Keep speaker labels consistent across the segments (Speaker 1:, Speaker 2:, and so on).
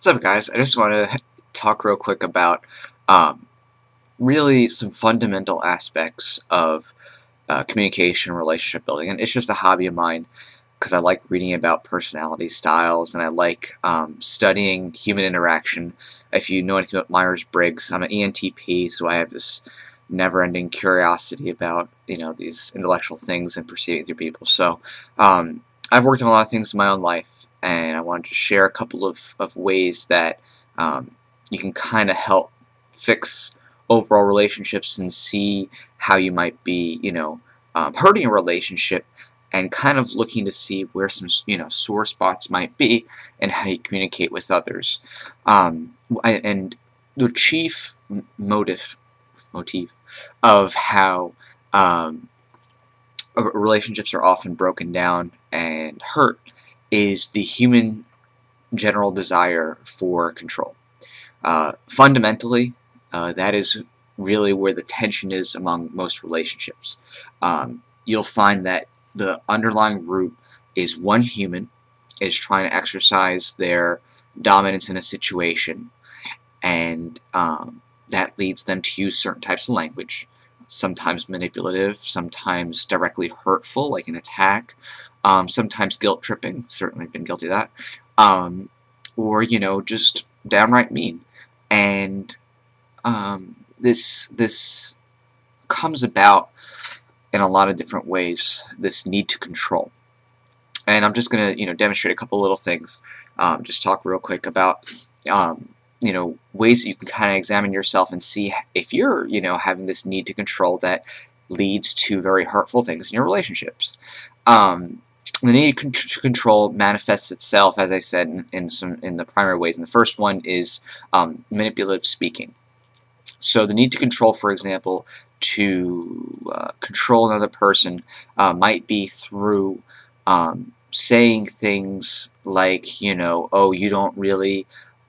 Speaker 1: What's up, guys? I just want to talk real quick about um, really some fundamental aspects of communication and relationship building. And it's just a hobby of mine because I like reading about personality styles and I like studying human interaction. If you know anything about Myers-Briggs, I'm an ENTP, so I have this never-ending curiosity about these intellectual things and perceiving through people. So I've worked on a lot of things in my own life, and I wanted to share a couple of ways that um, you can kind of help fix overall relationships and see how you might be, hurting a relationship and kind of looking to see where some, sore spots might be and how you communicate with others. And the chief motif of how relationships are often broken down and hurt is the human general desire for control. Fundamentally, that is really where the tension is among most relationships. You'll find that the underlying root is one human is trying to exercise their dominance in a situation, and that leads them to use certain types of language, sometimes manipulative, sometimes directly hurtful, like an attack, sometimes guilt-tripping, certainly been guilty of that, or, just downright mean. And this comes about in a lot of different ways, this need to control. And I'm just going to, demonstrate a couple little things, just talk real quick about ways that you can kind of examine yourself and see if you're, having this need to control that leads to very hurtful things in your relationships. The need to control manifests itself, as I said, in the primary ways. And the first one is manipulative speaking. So the need to control, for example, to control another person might be through saying things like, oh, you don't really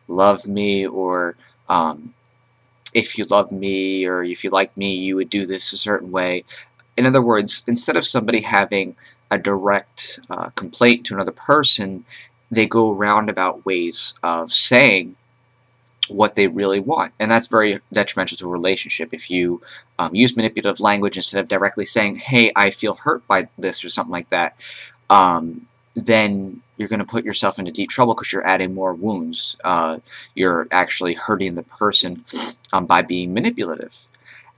Speaker 1: love me, or if you love me, or if you like me, you would do this a certain way. In other words, instead of somebody having a direct complaint to another person, they go roundabout ways of saying what they really want, and that's very detrimental to a relationship. If you use manipulative language instead of directly saying, hey, I feel hurt by this, or something like that, then you're going to put yourself into deep trouble because you're adding more wounds. You're actually hurting the person by being manipulative.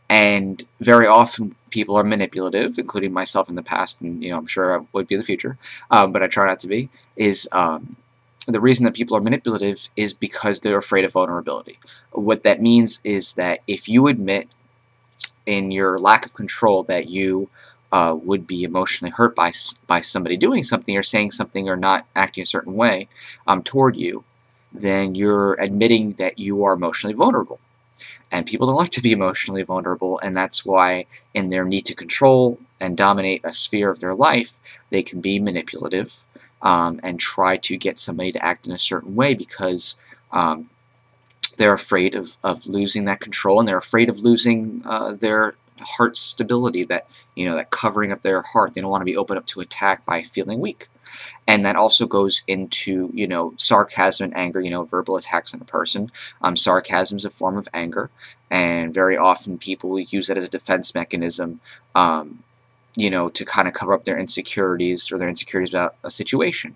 Speaker 1: And very often people are manipulative, including myself in the past, and I'm sure I would be in the future, but I try not to be, is the reason that people are manipulative is because they're afraid of vulnerability. What that means is that if you admit in your lack of control that you would be emotionally hurt by somebody doing something or saying something or not acting a certain way toward you, then you're admitting that you are emotionally vulnerable. And people don't like to be emotionally vulnerable, and that's why in their need to control and dominate a sphere of their life, they can be manipulative and try to get somebody to act in a certain way because they're afraid of losing that control, and they're afraid of losing their heart stability, that that covering of their heart. They don't want to be open up to attack by feeling weak. And that also goes into, sarcasm and anger, verbal attacks on a person. Sarcasm is a form of anger, and very often people use that as a defense mechanism, to kind of cover up their insecurities or their insecurities about a situation.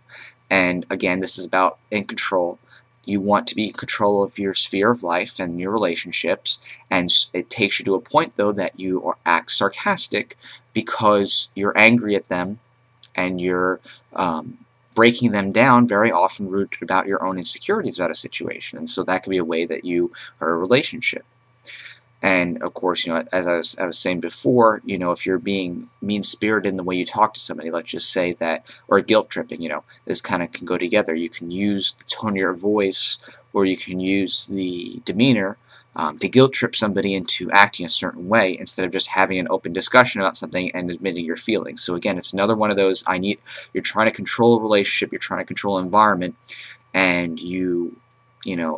Speaker 1: And again, this is about in control. You want to be in control of your sphere of life and your relationships, and it takes you to a point, though, that you act sarcastic because you're angry at them and you're breaking them down, very often rooted about your own insecurities about a situation. And so that could be a way that you hurt a relationship. And of course, as I was saying before, if you're being mean-spirited in the way you talk to somebody, let's just say that, or guilt-tripping, this kind of can go together. You can use the tone of your voice, or you can use the demeanor to guilt-trip somebody into acting a certain way instead of just having an open discussion about something and admitting your feelings. So again, it's another one of those, you're trying to control a relationship, you're trying to control an environment, and you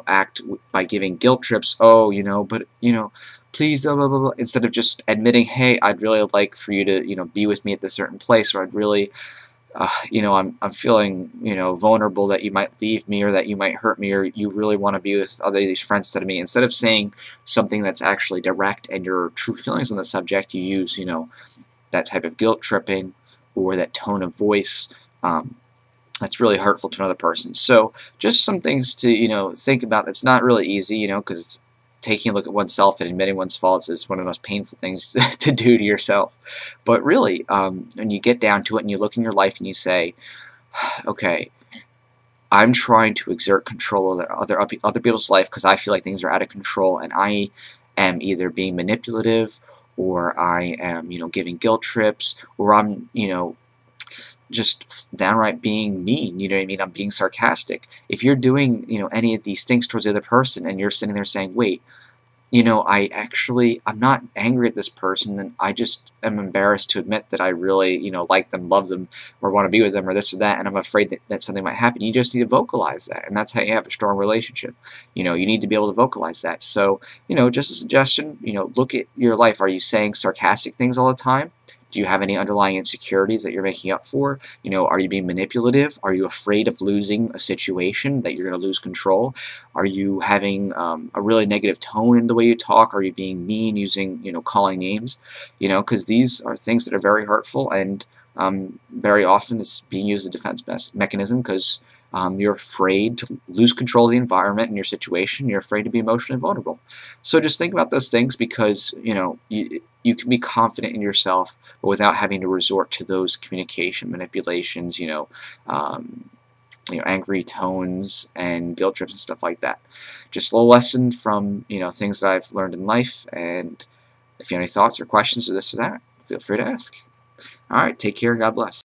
Speaker 1: act by giving guilt trips. Oh, but please, blah, blah, blah, blah, instead of just admitting, hey, I'd really like for you to, be with me at this certain place, or I'd really I'm feeling, vulnerable that you might leave me or that you might hurt me or you really want to be with other these friends instead of me. Instead of saying something that's actually direct and your true feelings on the subject, you use, that type of guilt tripping or that tone of voice. That's really hurtful to another person. So just some things to think about. That's not really easy, because it's taking a look at oneself and admitting one's faults is one of the most painful things to do to yourself. But really, when you get down to it and you look in your life and you say, okay, I'm trying to exert control over other people's life because I feel like things are out of control, and I am either being manipulative, or I am giving guilt trips, or I'm just downright being mean. You know what I mean? I'm being sarcastic. If you're doing any of these things towards the other person, and you're sitting there saying, wait, I'm not angry at this person, and I just am embarrassed to admit that I really, like them, love them, or want to be with them, or this or that, and I'm afraid that something might happen. You just need to vocalize that, and that's how you have a strong relationship. You need to be able to vocalize that. So, just a suggestion, look at your life. Are you saying sarcastic things all the time? Do you have any underlying insecurities that you're making up for? Are you being manipulative? Are you afraid of losing a situation, that you're going to lose control? Are you having a really negative tone in the way you talk? Are you being mean, using, calling names? Because these are things that are very hurtful, and very often it's being used as a defense mechanism because you're afraid to lose control of the environment and your situation. You're afraid to be emotionally vulnerable. So just think about those things, because you can be confident in yourself, but without having to resort to those communication manipulations, angry tones and guilt trips and stuff like that. Just a little lesson from things that I've learned in life. And if you have any thoughts or questions or this or that, feel free to ask. All right, take care and God bless.